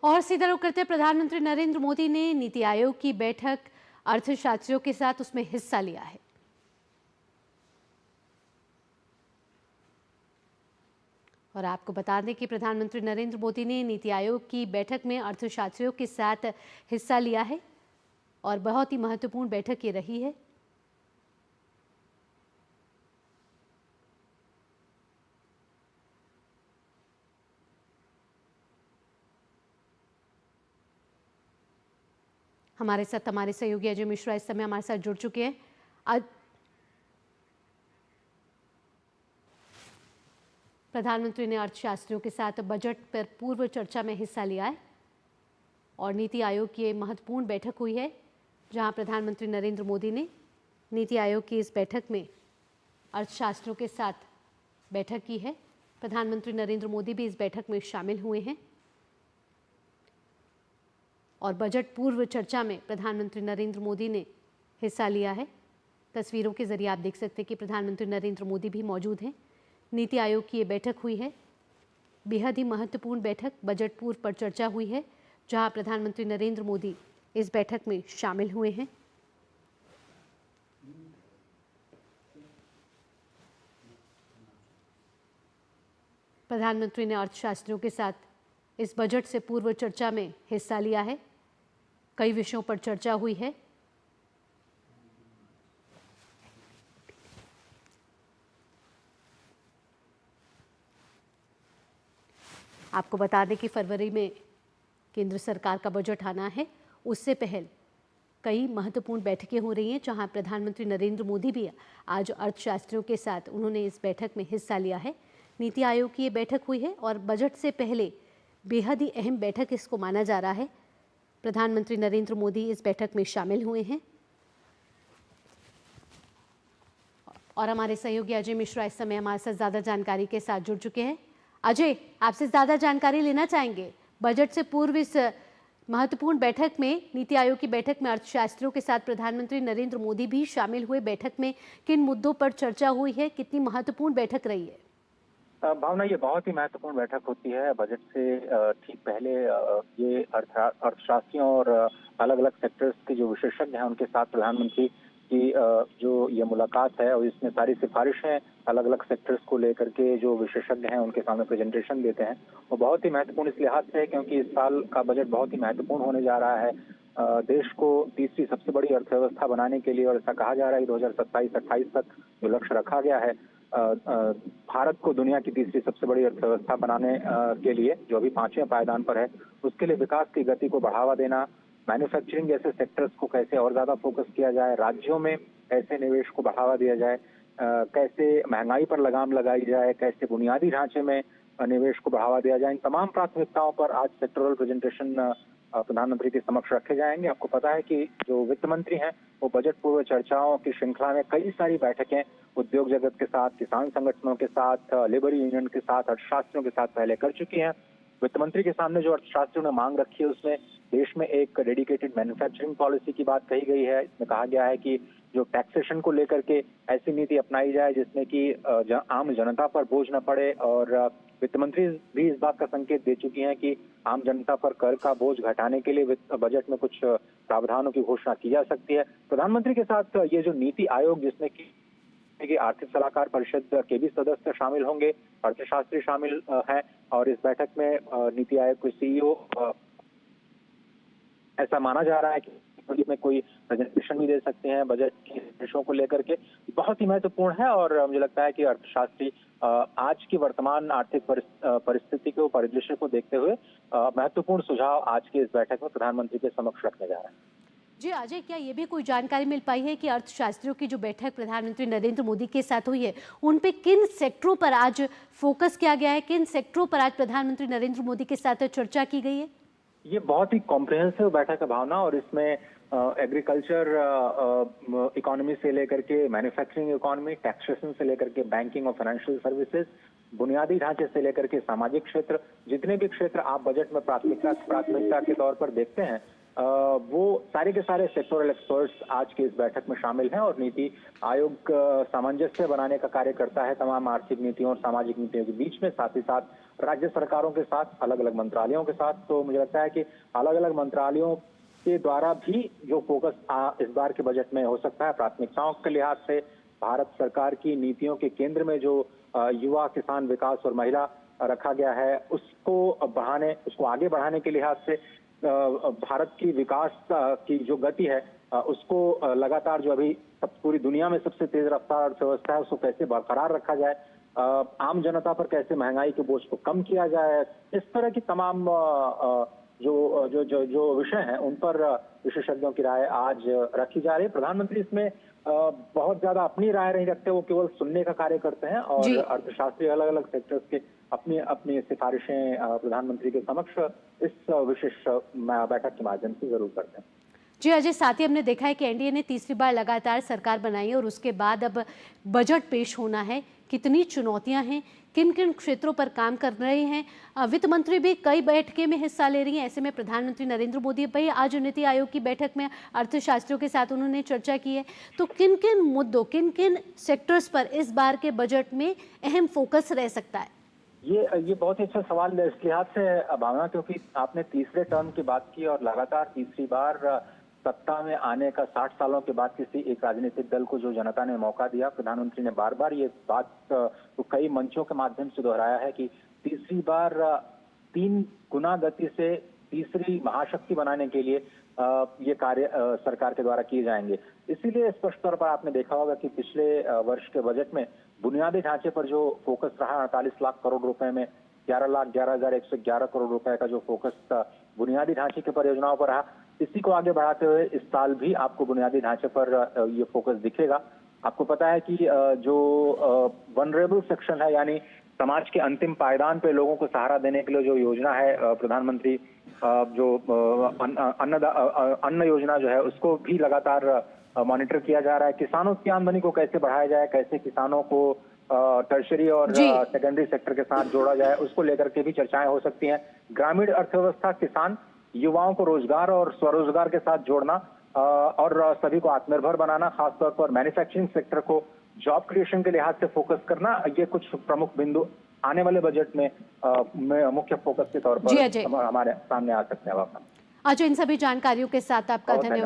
और सीधा रुख करते प्रधानमंत्री नरेंद्र मोदी ने नीति आयोग की बैठक अर्थशास्त्रियों के साथ उसमें हिस्सा लिया है। और आपको बता दें कि प्रधानमंत्री नरेंद्र मोदी ने नीति आयोग की बैठक में अर्थशास्त्रियों के साथ हिस्सा लिया है और बहुत ही महत्वपूर्ण बैठक ये रही है। हमारे साथ हमारे सहयोगी अजय मिश्रा इस समय हमारे साथ जुड़ चुके हैं। प्रधानमंत्री ने अर्थशास्त्रियों के साथ बजट पर पूर्व चर्चा में हिस्सा लिया है और नीति आयोग की महत्वपूर्ण बैठक हुई है, जहां प्रधानमंत्री नरेंद्र मोदी ने नीति आयोग की इस बैठक में अर्थशास्त्रियों के साथ बैठक की है। प्रधानमंत्री नरेंद्र मोदी भी इस बैठक में शामिल हुए हैं और बजट पूर्व चर्चा में प्रधानमंत्री नरेंद्र मोदी ने हिस्सा लिया है। तस्वीरों के जरिए आप देख सकते हैं कि प्रधानमंत्री नरेंद्र मोदी भी मौजूद हैं। नीति आयोग की ये बैठक हुई है, बेहद ही महत्वपूर्ण बैठक बजट पूर्व पर चर्चा हुई है, जहां प्रधानमंत्री नरेंद्र मोदी इस बैठक में शामिल हुए हैं। प्रधानमंत्री ने अर्थशास्त्रियों के साथ इस बजट से पूर्व चर्चा में हिस्सा लिया है। कई विषयों पर चर्चा हुई है। आपको बता दें कि फरवरी में केंद्र सरकार का बजट आना है, उससे पहले कई महत्वपूर्ण बैठकें हो रही हैं, जहां प्रधानमंत्री नरेंद्र मोदी भी आज अर्थशास्त्रियों के साथ उन्होंने इस बैठक में हिस्सा लिया है। नीति आयोग की ये बैठक हुई है और बजट से पहले बेहद ही अहम बैठक इसको माना जा रहा है। प्रधानमंत्री नरेंद्र मोदी इस बैठक में शामिल हुए हैं और हमारे सहयोगी अजय मिश्रा इस समय हमारे साथ ज़्यादा जानकारी के साथ जुड़ चुके हैं। अजय, आपसे ज़्यादा जानकारी लेना चाहेंगे, बजट से पूर्व इस महत्वपूर्ण बैठक में, नीति आयोग की बैठक में अर्थशास्त्रियों के साथ प्रधानमंत्री नरेंद्र मोदी भी शामिल हुए। बैठक में किन मुद्दों पर चर्चा हुई है, कितनी महत्वपूर्ण बैठक रही है? भावना, ये बहुत ही महत्वपूर्ण बैठक होती है। बजट से ठीक पहले ये अर्थशास्त्रियों और अलग अलग सेक्टर्स के जो विशेषज्ञ हैं उनके साथ प्रधानमंत्री की जो ये मुलाकात है और इसमें सारी सिफारिशें अलग अलग सेक्टर्स को लेकर के जो विशेषज्ञ हैं उनके सामने प्रेजेंटेशन देते हैं। वो बहुत ही महत्वपूर्ण इस लिहाज से है क्योंकि इस साल का बजट बहुत ही महत्वपूर्ण होने जा रहा है। देश को तीसरी सबसे बड़ी अर्थव्यवस्था बनाने के लिए, और ऐसा कहा जा रहा है 2027-28 तक जो लक्ष्य रखा गया है, भारत को दुनिया की तीसरी सबसे बड़ी अर्थव्यवस्था बनाने के लिए, जो अभी 5वें पायदान पर है, उसके लिए विकास की गति को बढ़ावा देना, मैन्युफैक्चरिंग जैसे सेक्टर्स को कैसे और ज्यादा फोकस किया जाए, राज्यों में कैसे निवेश को बढ़ावा दिया जाए, कैसे महंगाई पर लगाम लगाई जाए, कैसे बुनियादी ढांचे में निवेश को बढ़ावा दिया जाए, इन तमाम प्राथमिकताओं पर आज सेक्टरल प्रेजेंटेशन प्रधानमंत्री के समक्ष रखे जाएंगे। आपको पता है कि जो वित्त मंत्री हैं वो बजट पूर्व चर्चाओं की श्रृंखला में कई सारी बैठकें उद्योग जगत के साथ, किसान संगठनों के साथ, लेबर यूनियन के साथ, अर्थशास्त्रियों के साथ पहले कर चुकी हैं। वित्त मंत्री के सामने जो अर्थशास्त्रियों ने मांग रखी है उसमें देश में एक डेडिकेटेड मैन्युफैक्चरिंग पॉलिसी की बात कही गई है। इसमें कहा गया है कि जो टैक्सेशन को लेकर के ऐसी नीति अपनाई जाए जिसमें कि आम जनता पर बोझ न पड़े, और वित्त मंत्री भी इस बात का संकेत दे चुकी हैं कि आम जनता पर कर का बोझ घटाने के लिए बजट में कुछ प्रावधानों की घोषणा की जा सकती है। प्रधानमंत्री के साथ ये जो नीति आयोग, जिसमें कि आर्थिक सलाहकार परिषद के भी सदस्य शामिल होंगे, अर्थशास्त्री शामिल हैं, और इस बैठक में नीति आयोग के सीईओ, ऐसा माना जा रहा है कि में कोई प्रेजेंटेशन भी दे सकते हैं बजट के विषयों को लेकर के। बहुत ही महत्वपूर्ण है और मुझे लगता है कि अर्थशास्त्री आज की वर्तमान आर्थिक परिस्थिति को, परिदृश्य को देखते हुए महत्वपूर्ण सुझाव आज की इस बैठक में प्रधानमंत्री के समक्ष रखने जा रहे हैं। जी अजय, क्या ये भी कोई जानकारी मिल पाई है कि अर्थशास्त्रियों की जो बैठक प्रधानमंत्री नरेंद्र मोदी के साथ हुई है, उन पे किन सेक्टरों पर आज फोकस किया गया है, किन सेक्टरों पर आज प्रधानमंत्री नरेंद्र मोदी के साथ चर्चा की गई है? ये बहुत ही कॉम्प्रिहेंसिव बैठक है भावना, और इसमें एग्रीकल्चर इकोनॉमी से लेकर के मैन्युफैक्चरिंग इकोनॉमी, टैक्सेशन से लेकर के बैंकिंग और फाइनेंशियल सर्विसेज, बुनियादी ढांचे से लेकर के सामाजिक क्षेत्र, जितने भी क्षेत्र आप बजट में प्राथमिकता के तौर पर देखते हैं, वो सारे के सारे सेक्टोरल एक्सपर्ट्स आज की इस बैठक में शामिल हैं और नीति आयोग सामंजस्य बनाने का कार्य करता है तमाम आर्थिक नीतियों और सामाजिक नीतियों के बीच में, साथ ही साथ राज्य सरकारों के साथ, अलग अलग मंत्रालयों के साथ। तो मुझे लगता है कि अलग अलग मंत्रालयों के द्वारा भी जो फोकस इस बार के बजट में हो सकता है, प्राथमिकताओं के लिहाज से भारत सरकार की नीतियों के केंद्र में जो युवा, किसान विकास और महिला रखा गया है, उसको आगे बढ़ाने के लिहाज से भारत की विकास की जो गति है उसको लगातार, जो अभी पूरी दुनिया में सबसे तेज रफ्तार अर्थव्यवस्था है, उसको कैसे बरकरार रखा जाए, आम जनता पर कैसे महंगाई के बोझ को कम किया जाए, इस तरह की तमाम जो जो जो जो विषय हैं उन पर विशेषज्ञों की राय आज रखी जा रही है। प्रधानमंत्री इसमें बहुत ज्यादा अपनी राय नहीं रखते, वो केवल सुनने का कार्य करते हैं और अर्थशास्त्री अलग अलग सेक्टर्स के अपनी अपनी सिफारिशें प्रधानमंत्री के समक्ष इस विशेष बैठक के माध्यम से जरूर करते हैं। जी अजय, साथ ही हमने देखा है कि एनडीए ने तीसरी बार लगातार सरकार बनाई है और उसके बाद अब बजट पेश होना है। कितनी चुनौतियां हैं, किन किन क्षेत्रों पर काम कर रहे हैं। वित्त मंत्री भी कई बैठकें में हिस्सा ले रही हैं। ऐसे में प्रधानमंत्री नरेंद्र मोदी भाई आज नीति आयोग की बैठक में अर्थशास्त्रियों के साथ उन्होंने चर्चा की है। तो किन किन मुद्दों, किन किन सेक्टर्स पर इस बार के बजट में अहम फोकस रह सकता है? ये बहुत ही अच्छा सवाल है इस लिहाज से भावना, क्योंकि आपने तीसरे टर्म की बात की और लगातार तीसरी बार सत्ता में आने का 60 सालों के बाद किसी एक राजनीतिक दल को जो जनता ने मौका दिया, प्रधानमंत्री ने बार बार ये बात तो कई मंचों के माध्यम से दोहराया है कि तीसरी बार 3 गुना गति से तीसरी महाशक्ति बनाने के लिए ये कार्य सरकार के द्वारा किए जाएंगे। इसीलिए स्पष्ट तौर पर आपने देखा होगा कि पिछले वर्ष के बजट में बुनियादी ढांचे पर जो फोकस रहा, 48 लाख करोड़ रुपए में 11,11,111 करोड़ रुपए का जो फोकस बुनियादी ढांचे की परियोजनाओं पर रहा, इसी को आगे बढ़ाते हुए इस साल भी आपको बुनियादी ढांचे पर ये फोकस दिखेगा। आपको पता है कि जो वनरेबल सेक्शन है, यानी समाज के अंतिम पायदान पे लोगों को सहारा देने के लिए जो योजना है, प्रधानमंत्री जो अन्न योजना जो है, उसको भी लगातार मॉनिटर किया जा रहा है। किसानों की आमदनी को कैसे बढ़ाया जाए, कैसे किसानों को टर्शरी और सेकेंडरी सेक्टर के साथ जोड़ा जाए, उसको लेकर के भी चर्चाएं हो सकती हैं। ग्रामीण अर्थव्यवस्था, किसान, युवाओं को रोजगार और स्वरोजगार के साथ जोड़ना और सभी को आत्मनिर्भर बनाना, खासतौर पर मैन्युफैक्चरिंग सेक्टर को जॉब क्रिएशन के लिहाज से फोकस करना, ये कुछ प्रमुख बिंदु आने वाले बजट में मुख्य फोकस के तौर पर हमारे सामने आ सकते हैं। अजय, इन सभी जानकारियों के साथ आपका धन्यवाद।